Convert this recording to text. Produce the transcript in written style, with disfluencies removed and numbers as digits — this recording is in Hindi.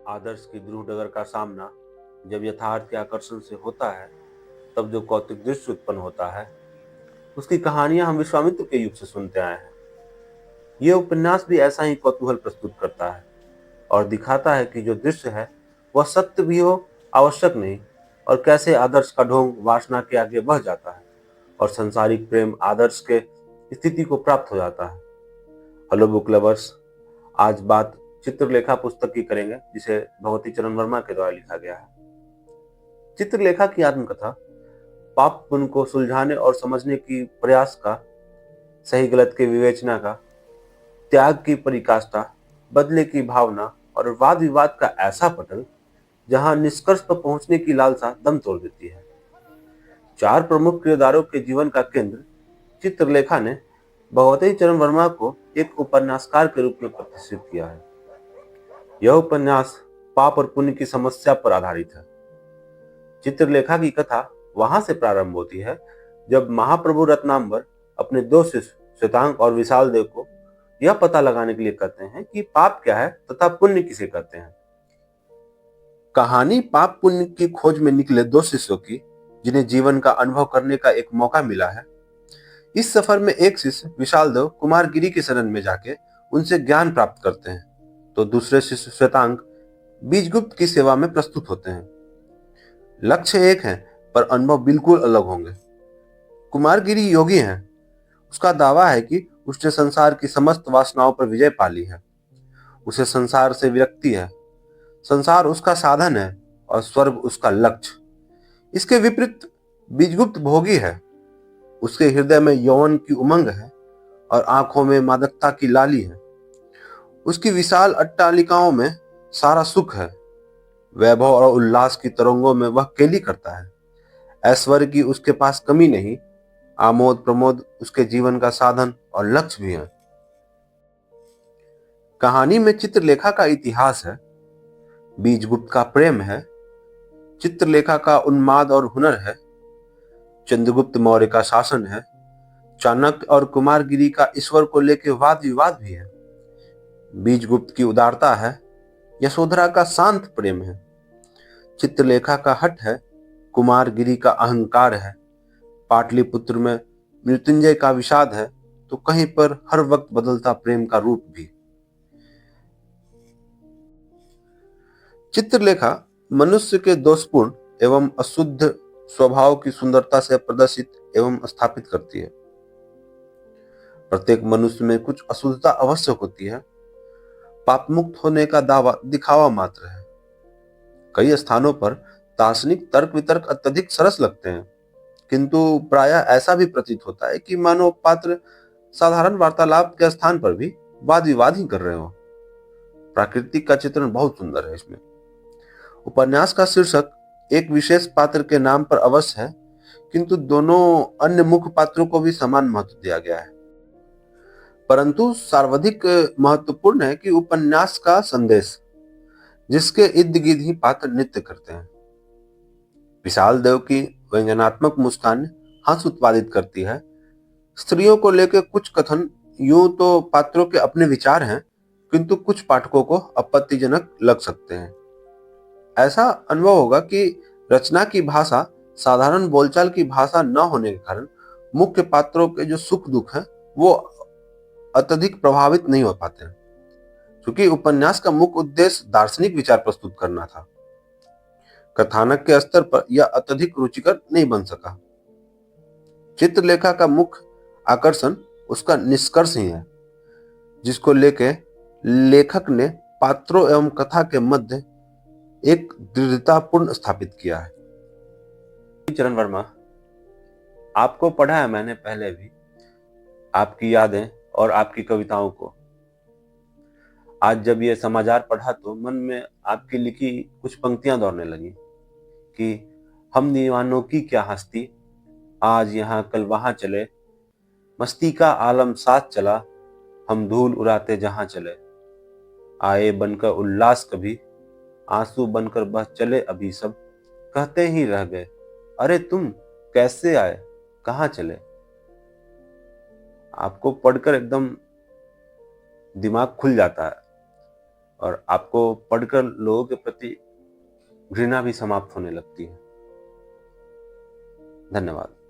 आदर्श की ध्रुव डगर का सामना जब यथार्थ के आकर्षण से होता है, तब जो कौतुक दृश्य उत्पन्न होता है, उसकी कहानियां हम विश्वामित्र के युग से सुनते आए हैं। ये उपन्यास भी ऐसा ही कौतूहल प्रस्तुत करता है और दिखाता है कि जो दृश्य है वह सत्य भी हो आवश्यक नहीं, और कैसे आदर्श का ढोंग वासना के आगे बढ़ जाता है और संसारिक प्रेम आदर्श के स्थिति को प्राप्त हो जाता है। हेलो बुक लवर्स, आज बात चित्रलेखा पुस्तक की करेंगे, जिसे भगवती चरण वर्मा के द्वारा लिखा गया है। चित्रलेखा की आत्मकथा पाप पुण्य को सुलझाने और समझने की प्रयास का, सही गलत के विवेचना का, त्याग की परिकाष्ठा, बदले की भावना और वाद विवाद का ऐसा पटल जहां निष्कर्ष पर पहुंचने की लालसा दम तोड़ देती है। चार प्रमुख किरदारों के जीवन का केंद्र चित्रलेखा ने भगवती चरण वर्मा को एक उपन्यासकार के रूप में प्रतिष्ठित किया है। यह उपन्यास पाप और पुण्य की समस्या पर आधारित है। चित्रलेखा की कथा वहां से प्रारंभ होती है जब महाप्रभु रत्नांबर अपने दो शिष्य श्वेतांग और विशाल देव को यह पता लगाने के लिए कहते हैं कि पाप क्या है तथा पुण्य किसे कहते हैं। कहानी पाप पुण्य की खोज में निकले दो शिष्यों की, जिन्हें जीवन का अनुभव करने का एक मौका मिला है। इस सफर में एक शिष्य विशाल देव कुमारगिरी के शरण में जाके उनसे ज्ञान प्राप्त करते हैं, तो दूसरे शिष्य श्वेतांग बीजगुप्त की सेवा में प्रस्तुत होते हैं। लक्ष्य एक है पर अनुभव बिल्कुल अलग होंगे। कुमारगिरी योगी है। उसका दावा है कि उसने संसार की समस्त वासनाओं पर विजय पा ली है। उसे संसार से विरक्ति है। संसार उसका साधन है और स्वर्ग उसका लक्ष्य। इसके विपरीत बीजगुप्त भोगी है। उसके हृदय में यौवन की उमंग है और आंखों में मादकता की लाली है। उसकी विशाल अट्टालिकाओं में सारा सुख है। वैभव और उल्लास की तरंगों में वह केली करता है। ऐश्वर्य की उसके पास कमी नहीं। आमोद प्रमोद उसके जीवन का साधन और लक्ष्य भी है। कहानी में चित्रलेखा का इतिहास है, बीजगुप्त का प्रेम है, चित्रलेखा का उन्माद और हुनर है, चंद्रगुप्त मौर्य का शासन है, चाणक्य और कुमारगिरी का ईश्वर को लेकर वाद विवाद भी है। बीजगुप्त की उदारता है, यशोधरा का शांत प्रेम है, चित्रलेखा का हठ है, कुमारगिरी का अहंकार है, पाटलिपुत्र में मृत्युंजय का विषाद है, तो कहीं पर हर वक्त बदलता प्रेम का रूप भी। चित्रलेखा मनुष्य के दोषपूर्ण एवं अशुद्ध स्वभाव की सुंदरता से प्रदर्शित एवं स्थापित करती है। प्रत्येक मनुष्य में कुछ अशुद्धता अवश्य होती है। पाप मुक्त होने का दावा दिखावा मात्र है। कई स्थानों पर दार्शनिक तर्क वितर्क अत्यधिक सरस लगते हैं, किंतु प्रायः ऐसा भी प्रतीत होता है कि मानो पात्र साधारण वार्तालाप के स्थान पर भी वाद विवाद ही कर रहे हो। प्राकृतिक का चित्रण बहुत सुंदर है इसमें। उपन्यास का शीर्षक एक विशेष पात्र के नाम पर अवश्य है, किंतु दोनों अन्य मुख्य पात्रों को भी समान महत्व दिया गया है। परंतु सर्वाधिक महत्वपूर्ण है कि उपन्यास का संदेश, जिसके इर्द गिर्द ही पात्र नृत्य करते हैं। विशाल देव की व्यंग्यात्मक मुस्कान हंस उत्पादित करती है। स्त्रियों को लेकर कुछ कथन यूं तो पात्रों के अपने विचार हैं, किंतु कुछ पाठकों को आपत्तिजनक लग सकते हैं। ऐसा अनुभव होगा कि रचना की भाषा साधारण बोलचाल की भाषा न होने के कारण मुख्य पात्रों के जो सुख दुख है वो अत्यधिक प्रभावित नहीं हो पाते हैं, क्योंकि उपन्यास का मुख्य उद्देश्य दार्शनिक विचार प्रस्तुत करना था। कथानक के स्तर पर यह अत्यधिक रुचिकर नहीं बन सका। चित्रलेखा का मुख्य आकर्षण उसका निष्कर्ष ही है, जिसको लेके लेखक ने पात्रों एवं कथा के मध्य एक दृढ़तापूर्ण स्थापित किया है। चरण वर्मा, आपको पढ़ा है मैंने पहले भी, आपकी यादें और आपकी कविताओं को। आज जब ये समाचार पढ़ा तो मन में आपकी लिखी कुछ पंक्तियां दौड़ने लगी कि हम दीवानों की क्या हस्ती, आज यहाँ कल वहां चले, मस्ती का आलम साथ चला, हम धूल उड़ाते जहां चले, आए बनकर उल्लास कभी, आंसू बनकर बह चले अभी सब, कहते ही रह गए, अरे तुम कैसे आए, कहां चले। आपको पढ़कर एकदम दिमाग खुल जाता है और आपको पढ़कर लोगों के प्रति घृणा भी समाप्त होने लगती है। धन्यवाद।